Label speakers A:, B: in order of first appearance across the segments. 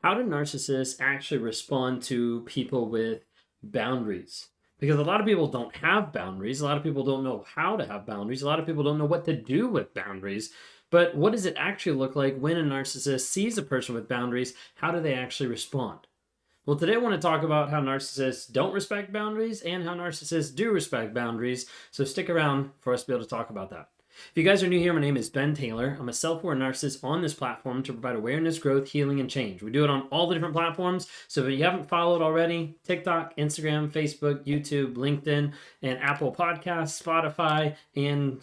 A: How do narcissists actually respond to people with boundaries? Because a lot of people don't have boundaries. A lot of people don't know how to have boundaries. A lot of people don't know what to do with boundaries. But what does it actually look like when a narcissist sees a person with boundaries? How do they actually respond? Well, today I want to talk about how narcissists don't respect boundaries and how narcissists do respect boundaries. So stick around for us to be able to talk about that. If you guys are new here, my name is Ben Taylor. I'm a self-aware narcissist on this platform to provide awareness, growth, healing, and change. We do it on all the different platforms. So if you haven't followed already, TikTok, Instagram, Facebook, YouTube, LinkedIn, and Apple Podcasts, Spotify, and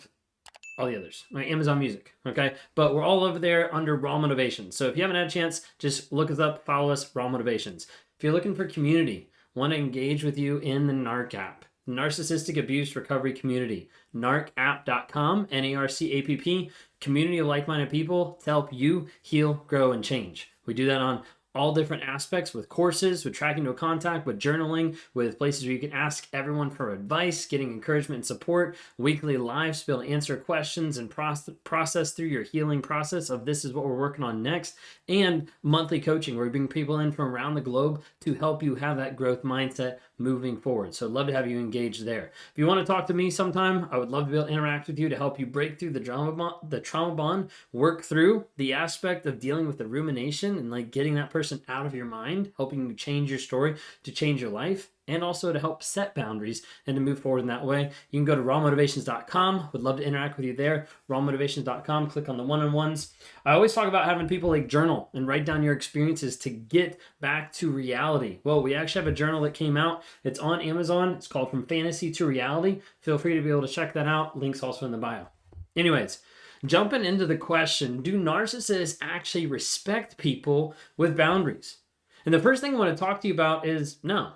A: all the others, right? Amazon Music, okay? But we're all over there under Raw Motivations. So if you haven't had a chance, just look us up, follow us, Raw Motivations. If you're looking for community, want to engage with you in the NARC app, Narcissistic Abuse Recovery Community, narcapp.com, NARCAPP, community of like-minded people to help you heal, grow, and change. We do that on all different aspects with courses, with tracking no contact, with journaling, with places where you can ask everyone for advice, getting encouragement and support, weekly lives to be able to answer questions and process through your healing process of this is what we're working on next, and monthly coaching where we bring people in from around the globe to help you have that growth mindset moving forward. So I'd love to have you engaged there. If you want to talk to me sometime, I would love to be able to interact with you to help you break through the trauma bond, work through the aspect of dealing with the rumination and like getting that person out of your mind, helping you change your story to change your life, and also to help set boundaries and to move forward in that way. You can go to rawmotivations.com. Would love to interact with you there. Rawmotivations.com. Click on the one-on-ones. I always talk about having people like journal and write down your experiences to get back to reality. Well, we actually have a journal that came out. It's on Amazon. It's called From Fantasy to Reality. Feel free to be able to check that out. Link's also in the bio. Anyways, jumping into the question, do narcissists actually respect people with boundaries? And the first thing I want to talk to you about is no.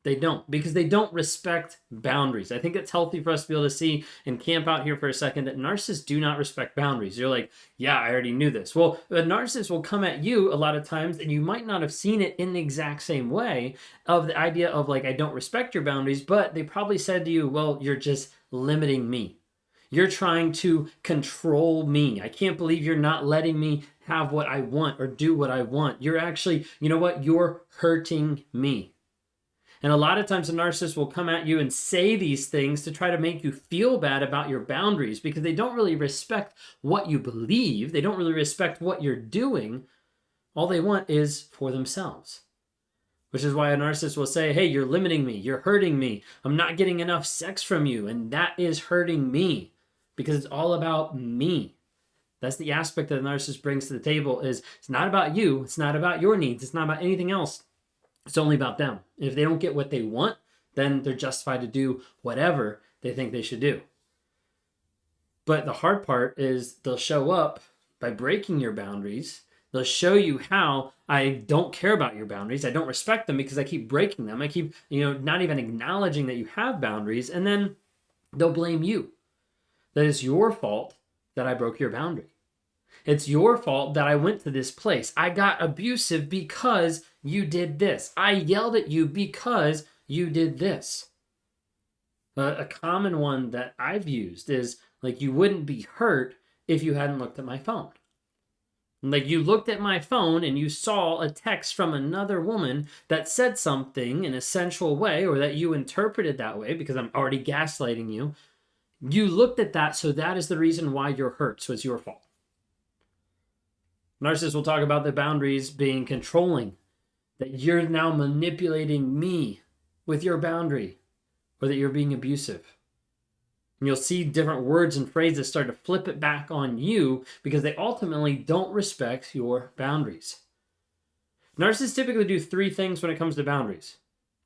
A: They don't, because they don't respect boundaries. I think it's healthy for us to be able to see and camp out here for a second that narcissists do not respect boundaries. You're like, yeah, I already knew this. Well, a narcissist will come at you a lot of times and you might not have seen it in the exact same way of the idea of like, I don't respect your boundaries, but they probably said to you, well, you're just limiting me. You're trying to control me. I can't believe you're not letting me have what I want or do what I want. You're actually, you know what? You're hurting me. And a lot of times a narcissist will come at you and say these things to try to make you feel bad about your boundaries because they don't really respect what you believe. They don't really respect what you're doing. All they want is for themselves. Which is why a narcissist will say, hey, you're limiting me. You're hurting me. I'm not getting enough sex from you. And that is hurting me because it's all about me. That's the aspect that a narcissist brings to the table is it's not about you. It's not about your needs. It's not about anything else. It's only about them. If they don't get what they want, then they're justified to do whatever they think they should do. But the hard part is they'll show up by breaking your boundaries. They'll show you how I don't care about your boundaries. I don't respect them because I keep breaking them. I keep, not even acknowledging that you have boundaries. And then they'll blame you. That it's your fault that I broke your boundary. It's your fault that I went to this place. I got abusive because you did this. I yelled at you because you did this. A common one that I've used is like you wouldn't be hurt if you hadn't looked at my phone. Like you looked at my phone and you saw a text from another woman that said something in a sensual way or that you interpreted that way because I'm already gaslighting you. You looked at that, so that is the reason why you're hurt. So it's your fault. Narcissists will talk about the boundaries being controlling, that you're now manipulating me with your boundary, or that you're being abusive. And you'll see different words and phrases start to flip it back on you because they ultimately don't respect your boundaries. Narcissists typically do three things when it comes to boundaries.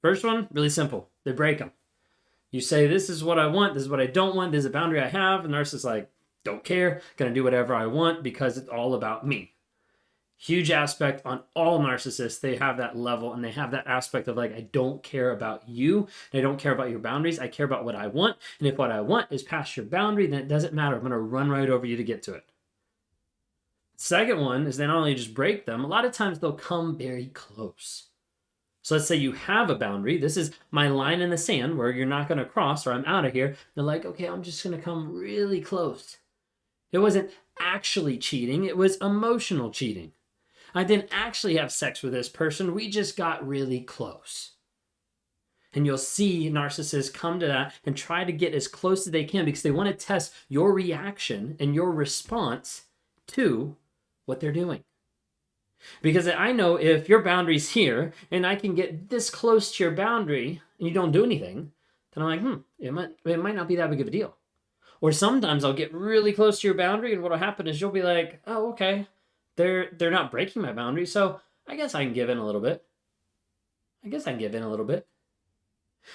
A: First one, really simple. They break them. You say, this is what I want, this is what I don't want, this is a boundary I have. The narcissist is like, don't care, gonna do whatever I want because it's all about me. Huge aspect on all narcissists. They have that level and they have that aspect of like, I don't care about you. And I don't care about your boundaries. I care about what I want. And if what I want is past your boundary, then it doesn't matter. I'm going to run right over you to get to it. Second one is they not only just break them, a lot of times they'll come very close. So let's say you have a boundary. This is my line in the sand where you're not going to cross or I'm out of here. They're like, okay, I'm just going to come really close. It wasn't actually cheating. It was emotional cheating. I didn't actually have sex with this person. We just got really close. And you'll see narcissists come to that and try to get as close as they can because they want to test your reaction and your response to what they're doing. Because I know if your boundary's here and I can get this close to your boundary and you don't do anything, then I'm like, it might not be that big of a deal. Or sometimes I'll get really close to your boundary and what'll happen is you'll be like, oh, okay, they're not breaking my boundary, so I guess I can give in a little bit.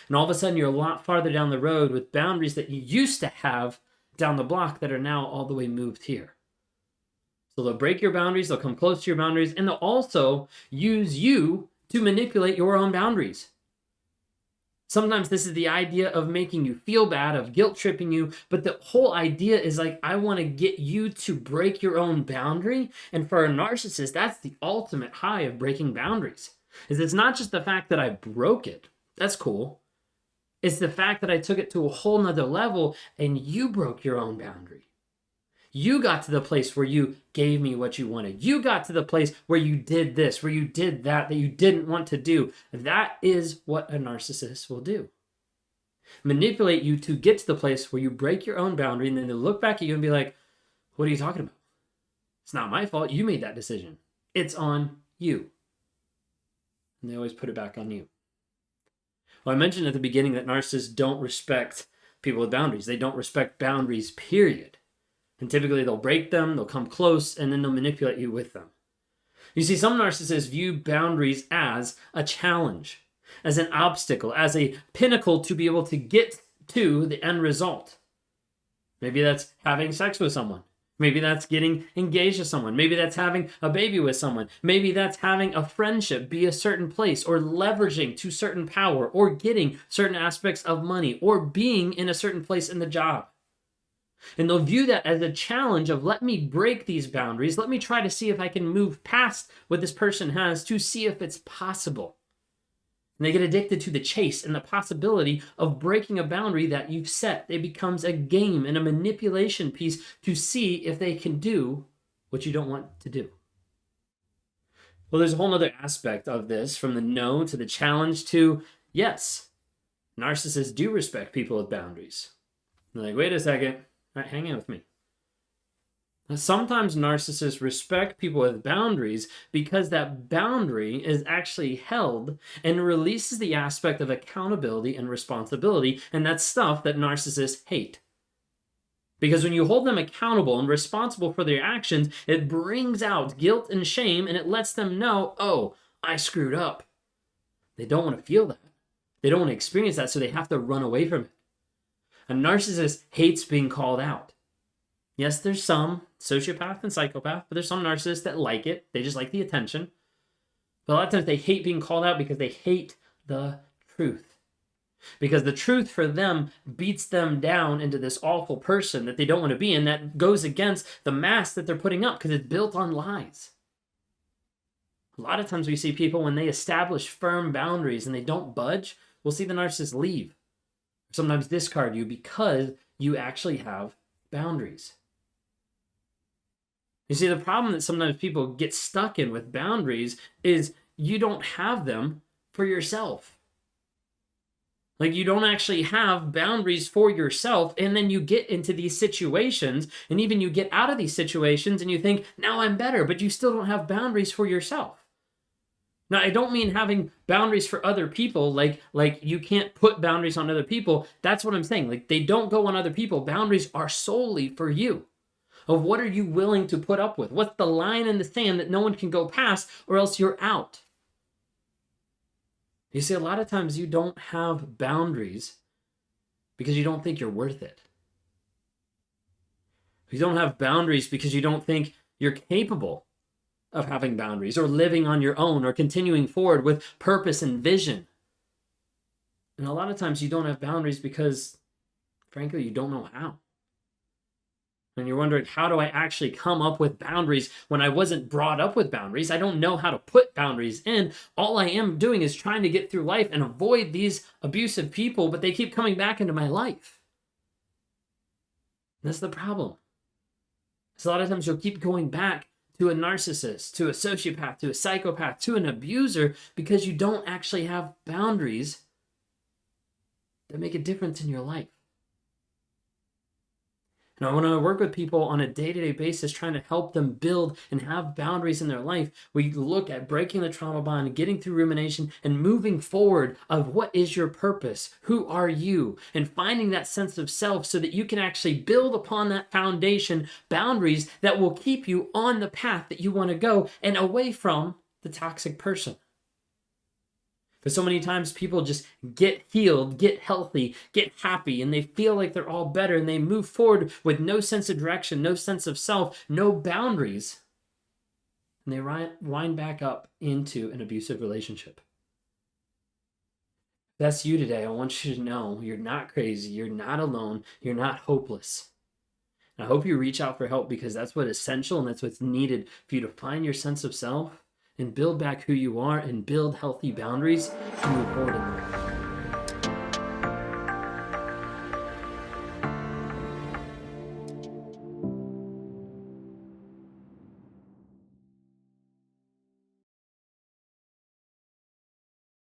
A: And all of a sudden you're a lot farther down the road with boundaries that you used to have down the block that are now all the way moved here. So they'll break your boundaries, they'll come close to your boundaries, and they'll also use you to manipulate your own boundaries. Sometimes this is the idea of making you feel bad, of guilt tripping you, but the whole idea is like, I want to get you to break your own boundary. And for a narcissist, that's the ultimate high of breaking boundaries. It's not just the fact that I broke it. That's cool. It's the fact that I took it to a whole nother level and you broke your own boundary. You got to the place where you gave me what you wanted. You got to the place where you did this, where you did that you didn't want to do. That is what a narcissist will do. Manipulate you to get to the place where you break your own boundary and then they'll look back at you and be like, what are you talking about? It's not my fault. You made that decision. It's on you. And they always put it back on you. Well, I mentioned at the beginning that narcissists don't respect people with boundaries. They don't respect boundaries, period. And typically they'll break them, they'll come close, and then they'll manipulate you with them. You see, some narcissists view boundaries as a challenge, as an obstacle, as a pinnacle to be able to get to the end result. Maybe that's having sex with someone. Maybe that's getting engaged to someone. Maybe that's having a baby with someone. Maybe that's having a friendship be a certain place, or leveraging to certain power, or getting certain aspects of money, or being in a certain place in the job. And they'll view that as a challenge of, let me break these boundaries. Let me try to see if I can move past what this person has to see if it's possible. And they get addicted to the chase and the possibility of breaking a boundary that you've set. It becomes a game and a manipulation piece to see if they can do what you don't want to do. Well, there's a whole other aspect of this, from the no to the challenge to yes. Narcissists do respect people with boundaries. They're like, wait a second. All right, hang in with me. Now, sometimes narcissists respect people with boundaries because that boundary is actually held and releases the aspect of accountability and responsibility, and that's stuff that narcissists hate. Because when you hold them accountable and responsible for their actions, it brings out guilt and shame, and it lets them know, oh, I screwed up. They don't want to feel that. They don't want to experience that, so they have to run away from it. A narcissist hates being called out. Yes, there's some sociopath and psychopath, but there's some narcissists that like it. They just like the attention. But a lot of times they hate being called out because they hate the truth. Because the truth for them beats them down into this awful person that they don't want to be in, that goes against the mask that they're putting up because it's built on lies. A lot of times we see people, when they establish firm boundaries and they don't budge, we'll see the narcissist leave. Sometimes discard you because you actually have boundaries. You see, the problem that sometimes people get stuck in with boundaries is you don't have them for yourself. Like, you don't actually have boundaries for yourself, and then you get into these situations, and even you get out of these situations and you think, now I'm better, but you still don't have boundaries for yourself. Now, I don't mean having boundaries for other people, like you can't put boundaries on other people. That's what I'm saying. Like, they don't go on other people. Boundaries are solely for you. Of what are you willing to put up with? What's the line in the sand that no one can go past, or else you're out? You see, a lot of times you don't have boundaries because you don't think you're worth it. You don't have boundaries because you don't think you're capable of having boundaries, or living on your own, or continuing forward with purpose and vision. And a lot of times you don't have boundaries because, frankly, you don't know how. And you're wondering, how do I actually come up with boundaries when I wasn't brought up with boundaries? I don't know how to put boundaries in. All I am doing is trying to get through life and avoid these abusive people, but they keep coming back into my life. That's the problem. So a lot of times you'll keep going back to a narcissist, to a sociopath, to a psychopath, to an abuser, because you don't actually have boundaries that make a difference in your life. And I want to work with people on a day-to-day basis, trying to help them build and have boundaries in their life. We look at breaking the trauma bond, getting through rumination, and moving forward of what is your purpose? Who are you? And finding that sense of self so that you can actually build upon that foundation boundaries that will keep you on the path that you want to go and away from the toxic person. Because so many times people just get healed, get healthy, get happy, and they feel like they're all better, and they move forward with no sense of direction, no sense of self, no boundaries. And they wind back up into an abusive relationship. If that's you today, I want you to know you're not crazy, you're not alone, you're not hopeless. And I hope you reach out for help, because that's what's essential and that's what's needed for you to find your sense of self and build back who you are and build healthy boundaries to move forward in life.